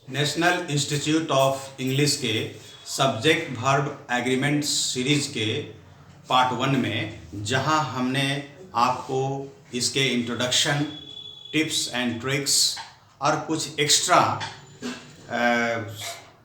National institute of English के subject verb agreement series के part 1 में जहां हमने आपको इसके इंट्रोडक्शन, टिप्स एंड ट्रिक्स और कुछ एक्स्ट्रा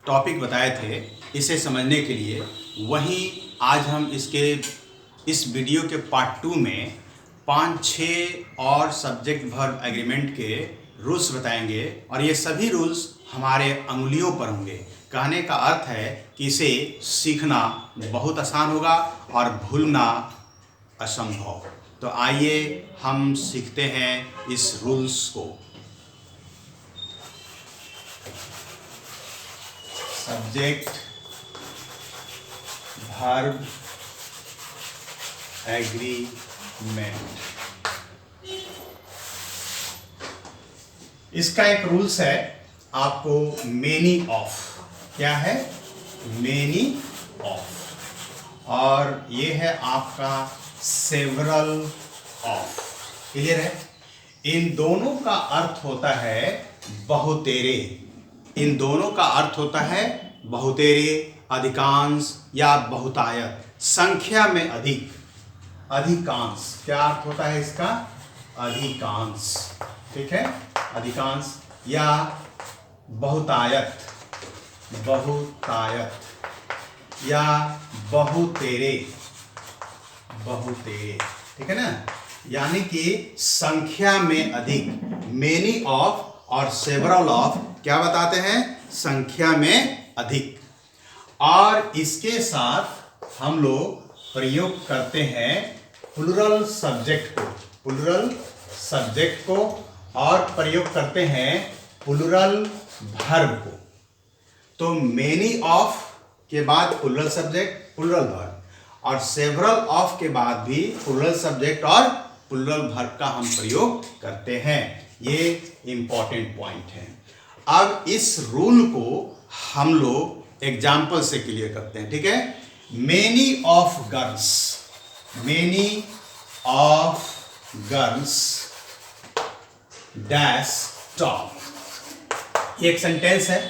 टॉपिक बताए थे इसे समझने के लिए, वहीं आज हम इस वीडियो के पार्ट 2 में 5-6 और सब्जेक्ट वर्ब एग्रीमेंट के रूल्स बताएंगे और ये सभी रूल्स हमारे अंगुलियों पर होंगे। कहने का अर्थ है कि इसे सीखना बहुत आसान होगा और भूलना असंभव। तो आइए हम सीखते हैं इस रूल्स को। सब्जेक्ट वर्ब एग्रीमेंट, इसका एक रूल्स है आपको मेनी ऑफ। क्या है? Many of. और ये है आपका सेवरल ऑफ। क्लियर है? इन दोनों का अर्थ होता है बहुतेरे। इन दोनों का अर्थ होता है बहुतेरे, अधिकांश या बहुतायत, संख्या में अधिक, अधिकांश। क्या अर्थ होता है इसका? अधिकांश। ठीक है? अधिकांश या बहुतायत, बहुतायत या बहुतेरे, बहुतेरे। ठीक है ना? यानी कि संख्या में अधिक। मेनी ऑफ और सेवरल ऑफ क्या बताते हैं? संख्या में अधिक। और इसके साथ हम लोग प्रयोग करते हैं प्लुरल सब्जेक्ट को, प्लुरल सब्जेक्ट को, और प्रयोग करते हैं प्लुरल वर्ब को। तो मेनी ऑफ के बाद प्लुरल सब्जेक्ट, प्लुरल वर्ब, और सेवरल ऑफ के बाद भी प्लुरल सब्जेक्ट और प्लुरल वर्ब का हम प्रयोग करते हैं। ये इंपॉर्टेंट पॉइंट है। अब इस रूल को हम लोग एग्जाम्पल से क्लियर करते हैं। ठीक है? Many of girls, many of girls dash top. ये एक सेंटेंस है,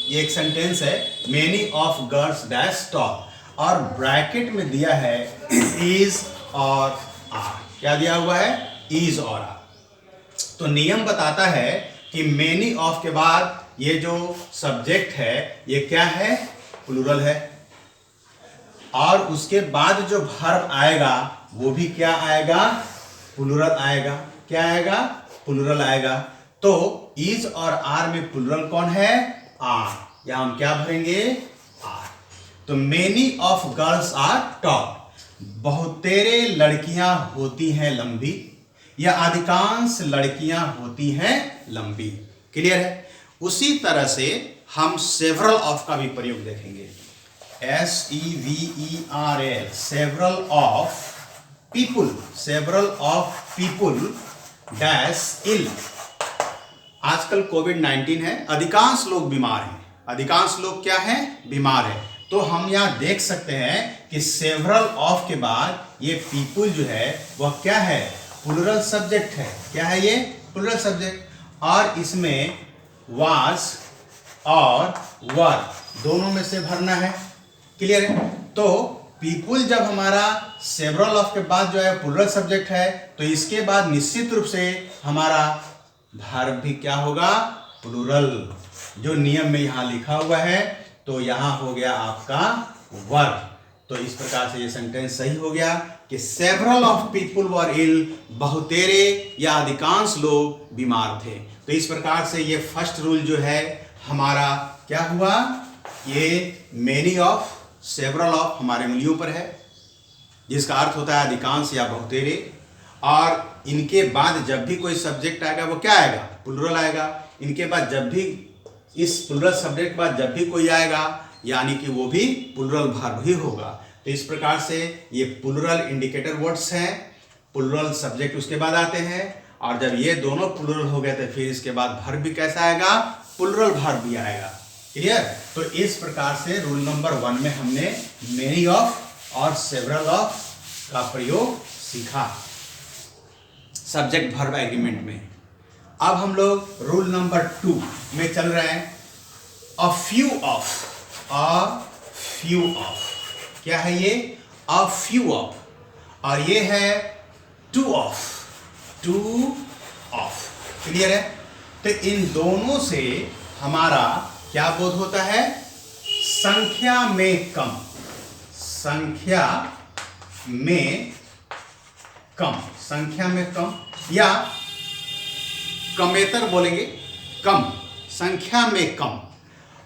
ये एक सेंटेंस है। Many of girls dash top, और ब्रैकेट में दिया है इज और आर। क्या दिया हुआ है? इज और आर। तो नियम बताता है कि मेनी ऑफ के बाद ये जो सब्जेक्ट है ये क्या है? प्लुरल है। और उसके बाद जो वर्ब आएगा वो भी क्या आएगा? प्लुरल आएगा। क्या आएगा? प्लुरल आएगा। तो इज और आर में प्लुरल कौन है? आर। या हम क्या भरेंगे? आर। तो many of girls are top, बहुतेरे लड़कियां होती हैं लंबी, या अधिकांश लड़कियां होती हैं लंबी। क्लियर है? उसी तरह से हम सेवरल ऑफ का भी प्रयोग देखेंगे। SEVERAL, several of people, several of people dash ill. आजकल कोविड-19 है, अधिकांश लोग बीमार हैं। अधिकांश लोग क्या हैं? बीमार हैं। तो हम यहाँ देख सकते हैं कि सेवरल ऑफ के बाद ये पीपुल जो है वह क्या है? प्लुरल सब्जेक्ट है। क्या है ये? Plural subject. और इसमें वाज और वर दोनों में से भरना है। क्लियर है? तो पीपुल जब हमारा सेवरल ऑफ के बाद जो है प्लुरल सब्जेक्ट है, तो इसके बाद निश्चित रूप से हमारा वर्ब भी क्या होगा? प्लुरल। जो नियम में यहाँ लिखा हुआ है, तो यहाँ हो गया आपका वर्ब। तो इस प्रकार से ये सेंटेंस सही हो गया कि सेवरल ऑफ पीपुल वर इल, बहुतेरे या अधिकांश लोग बीमार थे। तो इस प्रकार से ये फर्स्ट रूल जो है हमारा क्या हुआ? ये मेनी ऑफ, सेवरल ऑफ हमारे उंगलियों पर है, जिसका अर्थ होता है अधिकांश या बहुतेरे। और इनके बाद जब भी कोई सब्जेक्ट आएगा वो क्या आएगा? प्लुरल आएगा। इनके बाद जब भी इस प्लुरल सब्जेक्ट के बाद जब भी कोई आएगा यानी कि वो भी प्लुरल वर्ब ही होगा। तो इस प्रकार से ये प्लुरल इंडिकेटर वर्ड्स हैं। प्लुरल सब्जेक्ट उसके बाद आते हैं, और जब ये दोनों प्लुरल हो गए तो फिर इसके बाद वर्ब भी कैसा आएगा? प्लुरल वर्ब भी आएगा। क्लियर? तो इस प्रकार से रूल नंबर 1 में हमने मेनी ऑफ और सेवरल ऑफ का प्रयोग सीखा सब्जेक्ट वर्ब एग्रीमेंट में। अब हम लोग रूल नंबर 2 में चल रहे हैं। अ few of, a few of, क्या है ये? अ फ्यू ऑफ। और ये है two of, two of. Clear है? तो इन दोनों से हमारा क्या बोध होता है? संख्या में कम, संख्या में कम, संख्या में कम, या कमेतर बोलेंगे, कम, संख्या में कम।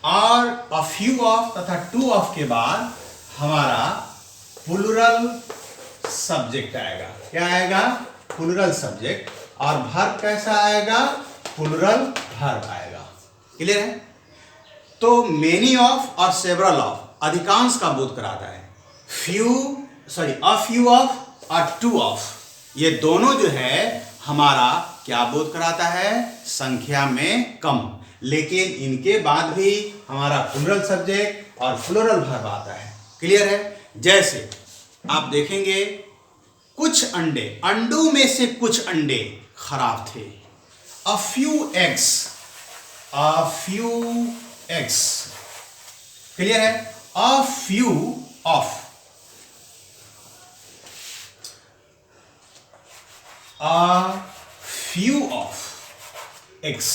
और अ फ्यू ऑफ तथा टू ऑफ के बाद हमारा प्लूरल सब्जेक्ट आएगा। क्या आएगा? Plural subject. और वर्ब कैसा आएगा? प्लूरल वर्ब आएगा। क्लियर है? तो मेनी ऑफ और सेवरल ऑफ अधिकांश का बोध कराता है। अ फ्यू ऑफ और टू ऑफ, ये दोनों जो है हमारा क्या बोध कराता है? संख्या में कम। लेकिन इनके बाद भी हमारा प्लूरल सब्जेक्ट और प्लूरल वर्ब आता है। क्लियर है? जैसे आप देखेंगे, कुछ अंडे, अंडों में से कुछ अंडे खराब थे। A few eggs, a few eggs. Clear है? A few of, a few of eggs,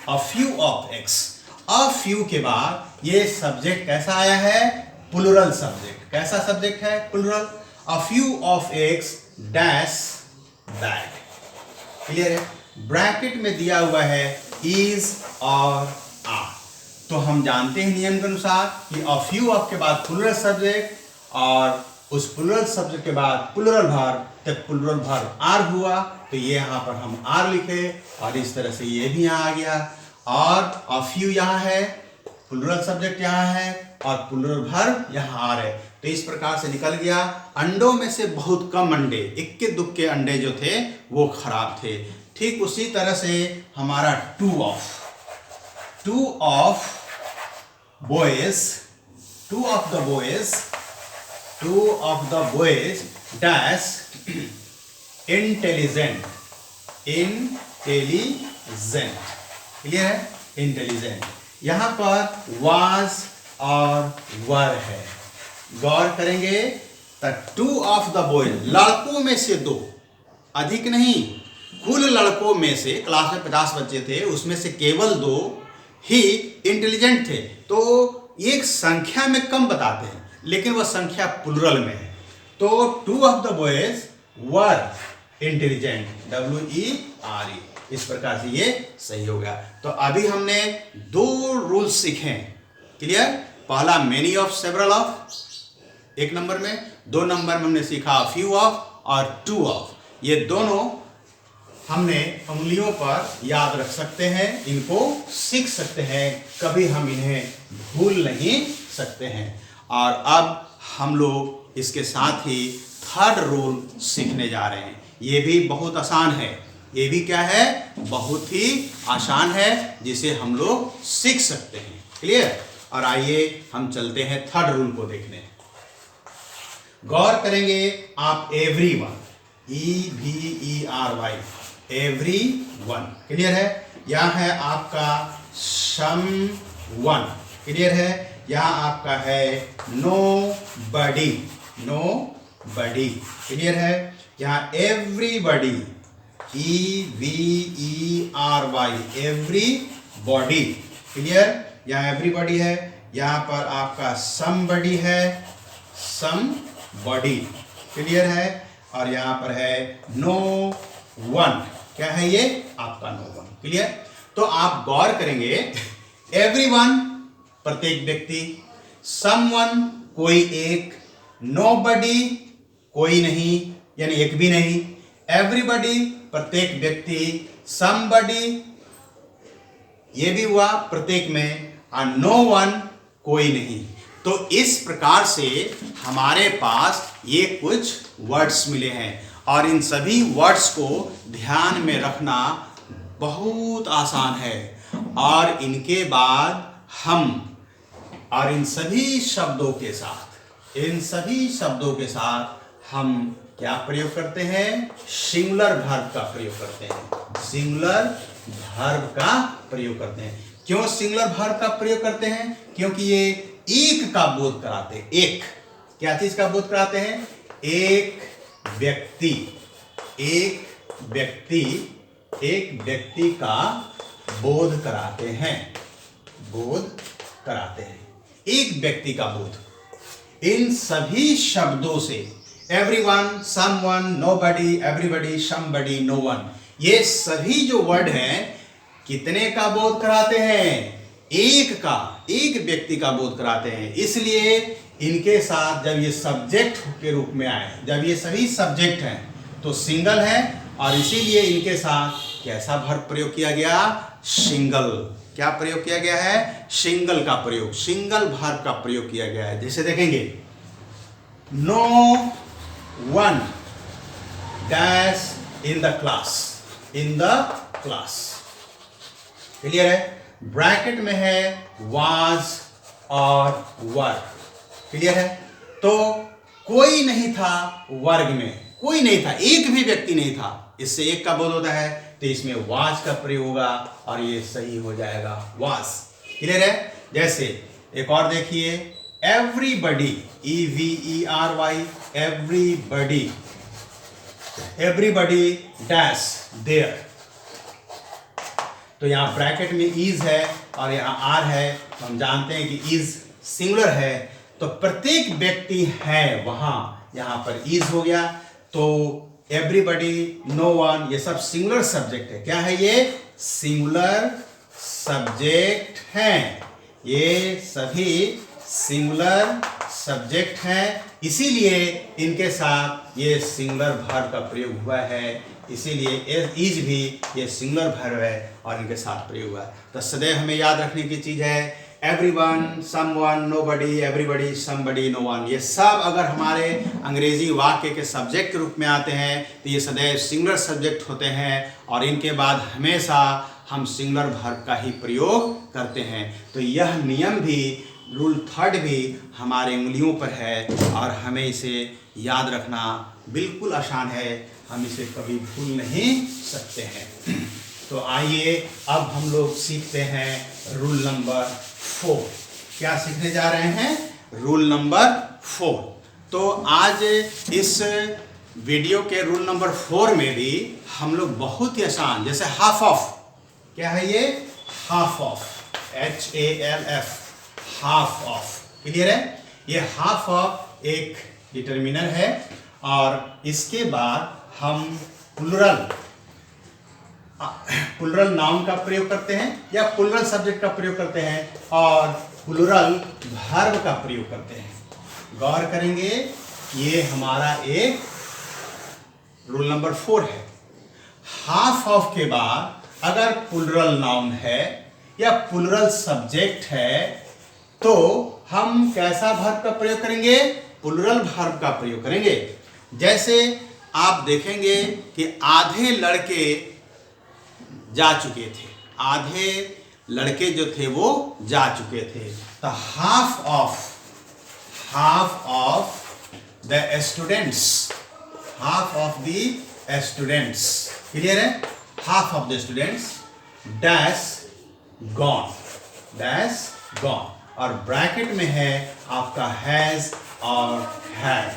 a few of eggs. A few के बाद ये सब्जेक्ट कैसा आया है? Plural subject. कैसा सब्जेक्ट है? Plural. A few of eggs dash that. Clear है? ब्रैकेट में दिया हुआ है इज और आर। तो हम जानते हैं नियम के अनुसार कि अ फ्यू ऑफ के बाद प्लूरल सब्जेक्ट और उस प्लूरल सब्जेक्ट के बाद प्लूरल वर्ब, तब प्लूरल वर्ब आर हुआ। तो ये यहाँ पर हम आर लिखे और इस तरह से ये भी यहाँ आ गया। और अ फ्यू यहाँ है, प्लूरल सब्जेक्ट यहाँ है और प्लूरल वर्ब यहाँ आर है। तो इस प्रकार से निकल गया, अंडों में से बहुत कम अंडे, इक्के दुक्के अंडे जो थे वो खराब थे। ठीक उसी तरह से हमारा two of boys, two of the boys dash intelligent, clear है? इंटेलिजेंट। यहां पर वाज और वर है। गौर करेंगे तो टू ऑफ द बॉयज, लड़कों में से दो, अधिक नहीं, कुल लड़कों में से, क्लास में 50 बच्चे थे, उसमें से केवल 2 ही इंटेलिजेंट थे। तो एक संख्या में कम बताते हैं, लेकिन वह संख्या प्लूरल में है। तो two of the boys were intelligent, WERE। इस प्रकार से ये सही होगा। तो अभी हमने 2 रूल्स सीखे हैं। क्लियर? पहला many of, several of 1 number में, 2 नंबर में हमने सीखा फ्यू ऑफ और टू ऑफ। ये दोनों हमने उंगलियों पर याद रख सकते हैं, इनको सीख सकते हैं, कभी हम इन्हें भूल नहीं सकते हैं। और अब हम लोग इसके साथ ही थर्ड रूल सीखने जा रहे हैं। ये भी बहुत आसान है। ये भी क्या है? बहुत ही आसान है, जिसे हम लोग सीख सकते हैं। क्लियर? और आइए हम चलते हैं थर्ड रूल को देखने। गौर करेंगे आप, एवरीवन, EVERY, एवरीवन। क्लियर है? यह है आपका समवन। क्लियर है? यहां आपका है नोबडी, क्लियर है? यहां एवरीबॉडी, EVERY, एवरीबॉडी। क्लियर? यहां एवरीबॉडी है। यहां पर आपका समबडी है, समबडी। क्लियर है? और यहां पर है नो वन। क्या है ये? आपका नो वन। क्लियर? तो आप गौर करेंगे, एवरीवन प्रत्येक व्यक्ति, समवन कोई एक, नोबडी कोई नहीं, यानी एक भी नहीं, एवरीबॉडी प्रत्येक व्यक्ति, समबडी ये भी हुआ प्रत्येक में, और नो वन कोई नहीं। तो इस प्रकार से हमारे पास ये कुछ वर्ड्स मिले हैं और इन सभी वर्ड्स को ध्यान में रखना बहुत आसान है। और इनके बाद हम और इन सभी शब्दों के साथ हम क्या प्रयोग करते हैं? सिंगुलर वर्ब का प्रयोग करते हैं। सिंगुलर वर्ब का प्रयोग करते हैं। क्यों सिंगुलर वर्ब का प्रयोग करते हैं? क्योंकि ये एक का बोध कराते हैं। एक क्या चीज का बोध कराते हैं? एक व्यक्ति का बोध कराते हैं। एक व्यक्ति का बोध। इन सभी शब्दों से everyone, someone, nobody, everybody, somebody, no one, ये सभी जो वर्ड हैं कितने का बोध कराते हैं? एक व्यक्ति का बोध कराते हैं। इसलिए इनके साथ जब ये सब्जेक्ट के रूप में आए, जब ये सभी सब्जेक्ट हैं तो सिंगल है, और इसीलिए इनके साथ कैसा वर्ब प्रयोग किया गया? सिंगल। क्या प्रयोग किया गया है? सिंगल का प्रयोग, सिंगल वर्ब का प्रयोग किया गया है। जैसे देखेंगे, no one dash in the class. Clear है? ब्रैकेट में है वाज और वर। क्लियर है? तो कोई नहीं था वर्ग में, कोई नहीं था, एक भी व्यक्ति नहीं था। इससे एक का बोध होता है, तो इसमें वाज का प्रयोग होगा और ये सही हो जाएगा, वाज। क्लियर है? जैसे एक और देखिए, everybody, EVERY, everybody dash there. तो यहाँ ब्रैकेट में इज है और यहाँ आर है, तो हम जानते हैं कि इज सिंगुलर है, तो प्रत्येक व्यक्ति है वहां, यहां पर इज हो गया। तो एवरीबडी, नो वन, ये सब सिंगुलर सब्जेक्ट है। क्या है ये? सिंगुलर सब्जेक्ट हैं। ये सभी सिंगुलर सब्जेक्ट हैं, इसीलिए इनके साथ ये सिंगुलर वर्ब का प्रयोग हुआ है। इसीलिए इज भी ये सिंगुलर वर्ब है और इनके साथ प्रयोग हुआ है। तो सदैव हमें याद रखने की चीज है, everyone, someone, nobody, everybody, somebody, no one, ये सब अगर हमारे अंग्रेजी वाक्य के सब्जेक्ट के रूप में आते हैं तो ये सदैव सिंगुलर सब्जेक्ट होते हैं, और इनके बाद हमेशा हम सिंगुलर वर्ब का ही प्रयोग करते हैं। तो यह नियम भी, रूल 3 भी हमारे उंगलियों पर है, और हमें इसे याद रखना बिल्कुल आसान है, हम इसे कभी भूल नहीं सकते हैं। तो आइए अब हम लोग सीखते हैं रूल नंबर 4। क्या सीखने जा रहे हैं? Rule number 4। तो आज इस वीडियो के रूल नंबर 4 में भी हम लोग बहुत ही आसान, जैसे हाफ ऑफ, क्या है ये? Half of, HALF, half of. Clear है? ये हाफ ऑफ एक डिटर्मिनर है, और इसके बाद हम प्लुरल नाउन का प्रयोग करते हैं या प्लुरल सब्जेक्ट का प्रयोग करते हैं, और प्लुरल वर्ब का प्रयोग करते हैं। गौर करेंगे, ये हमारा एक रूल नंबर 4 है। हाफ ऑफ के बाद अगर प्लुरल नाउन है या प्लुरल सब्जेक्ट है तो हम कैसा वर्ब का प्रयोग करेंगे? प्लुरल वर्ब का प्रयोग करेंगे। जैसे आप देखेंगे कि आधे लड़के जा चुके थे, आधे लड़के जो थे वो जा चुके थे। तो half of the students, half of the students. Clear है? Half of the students dash gone, और ब्रैकेट में है आपका हैज और हैड।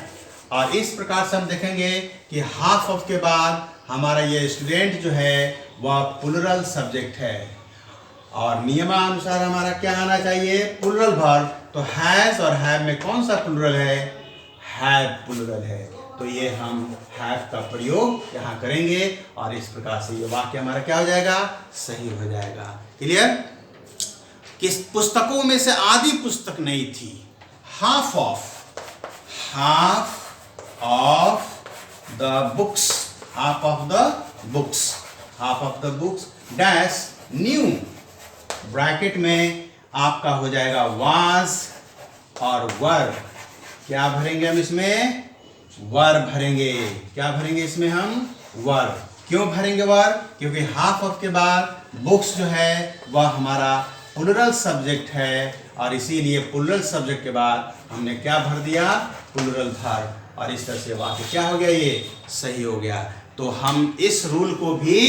और इस प्रकार से हम देखेंगे कि हाफ ऑफ के बाद हमारा ये स्टूडेंट जो है वह प्लुरल सब्जेक्ट है, और नियमानुसार हमारा क्या आना चाहिए? Plural verb. तो हैज और हैव में कौन सा प्लुरल है? हैव प्लुरल है। तो ये हम हैव का प्रयोग यहाँ करेंगे, और इस प्रकार से ये वाक्य हमारा क्या हो जाएगा? सही हो जाएगा। क्लियर? किस पुस्तकों में से आधी पुस्तक नहीं थी। Half of the books, half of the books dash new. Bracket में आपका हो जाएगा वाज और वर। क्या भरेंगे हम इसमें? वर भरेंगे। क्या भरेंगे इसमें हम? वर। क्यों भरेंगे वर? क्योंकि हाफ ऑफ के बाद बुक्स जो है वह हमारा प्लुरल सब्जेक्ट है, और इसीलिए प्लुरल सब्जेक्ट के बाद हमने क्या भर दिया? Plural verb. और इस तरह से वाक्य क्या हो गया? ये सही हो गया। तो हम इस रूल को भी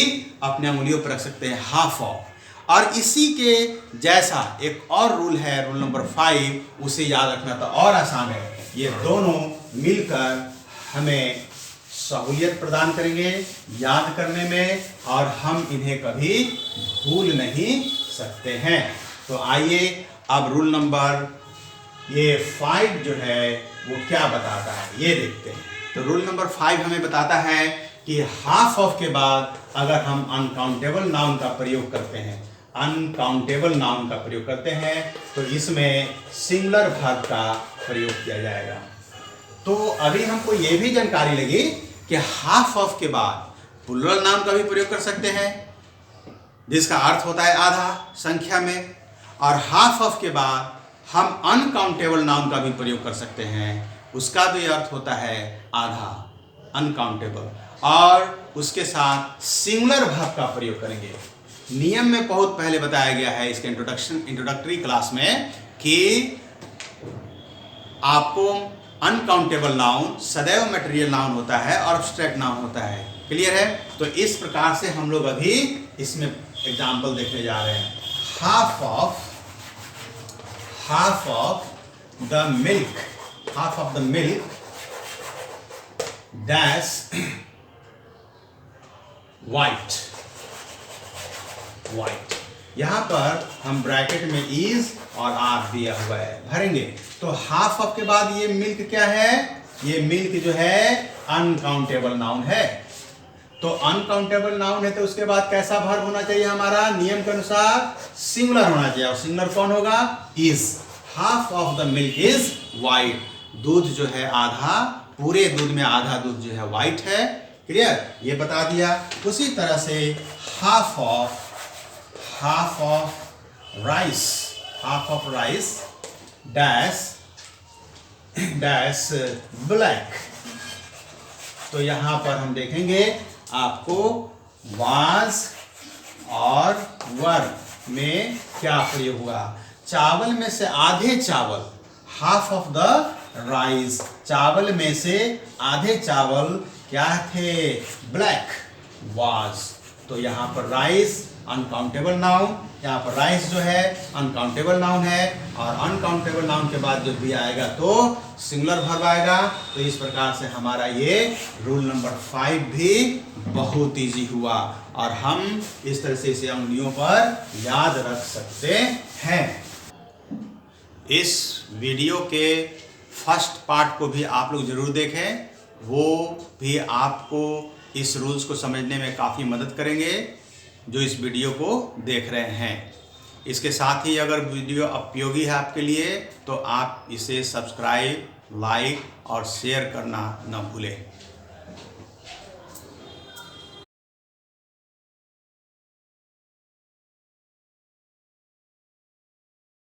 अपने उंगलियों पर रख सकते हैं, हाफ ऑफ। और इसी के जैसा एक और रूल है, रूल नंबर 5, उसे याद रखना तो और आसान है। ये दोनों मिलकर हमें सहूलियत प्रदान करेंगे याद करने में, और हम इन्हें कभी भूल नहीं सकते हैं। तो आइए अब रूल नंबर ये 5 जो है वो क्या बताता है ये देखते हैं। तो रूल नंबर 5 हमें बताता है कि हाफ ऑफ के बाद अगर हम अनकाउंटेबल नाउन का प्रयोग करते हैं, अनकाउंटेबल नाउन का प्रयोग करते हैं, तो इसमें सिंगुलर वर्ब का प्रयोग किया जाएगा। तो अभी हमको ये भी जानकारी लगी कि हाफ ऑफ के बाद प्लूरल नाउन का भी प्रयोग कर सकते हैं, जिसका अर्थ होता है आधा संख्या में, और हाफ ऑफ के बाद हम अनकाउंटेबल नाउन का भी प्रयोग कर सकते हैं, उसका भी अर्थ होता है आधा, अनकाउंटेबल, और उसके साथ सिंगुलर वर्ब का प्रयोग करेंगे। नियम में बहुत पहले बताया गया है इसके इंट्रोडक्टरी क्लास में कि आपको अनकाउंटेबल नाउन सदैव मटेरियल नाउन होता है और एब्स्ट्रैक्ट नाउन होता है। क्लियर है? तो इस प्रकार से हम लोग अभी इसमें एग्जाम्पल देखने जा रहे हैं। Half of the milk dash white. यहां पर हम ब्रैकेट में इज और आर दिया हुआ है, भरेंगे। तो हाफ ऑफ के बाद ये मिल्क क्या है? ये मिल्क जो है अनकाउंटेबल नाउन है। तो अनकाउंटेबल नाउन है तो उसके बाद कैसा वर्ब होना चाहिए? हमारा नियम के अनुसार सिंगुलर होना चाहिए, और सिंगुलर कौन होगा? Is. Half of the milk is white. दूध जो है आधा, पूरे दूध में आधा दूध जो है वाइट है। क्लियर? ये बता दिया। उसी तरह से half of rice dash black. तो यहां पर हम देखेंगे आपको वाज और वर में क्या प्रयोग हुआ। चावल में से आधे चावल, हाफ ऑफ द राइस, चावल में से आधे चावल क्या थे? Black, was. तो यहाँ पर राइस अनकाउंटेबल नाउन, यहाँ पर राइस जो है अनकाउंटेबल नाउन है, और अनकाउंटेबल नाउन के बाद जब भी आएगा तो सिंगुलर वर्ब आएगा। तो इस प्रकार से हमारा ये रूल नंबर 5 भी बहुत इजी हुआ, और हम इस तरह से इसे अंगुलियों पर याद रख सकते हैं। इस वीडियो के फर्स्ट पार्ट को भी आप लोग जरूर देखें, वो भी आपको इस रूल्स को समझने में काफ़ी मदद करेंगे जो इस वीडियो को देख रहे हैं। इसके साथ ही अगर वीडियो उपयोगी है आपके लिए तो आप इसे सब्सक्राइब, लाइक और शेयर करना न भूलें।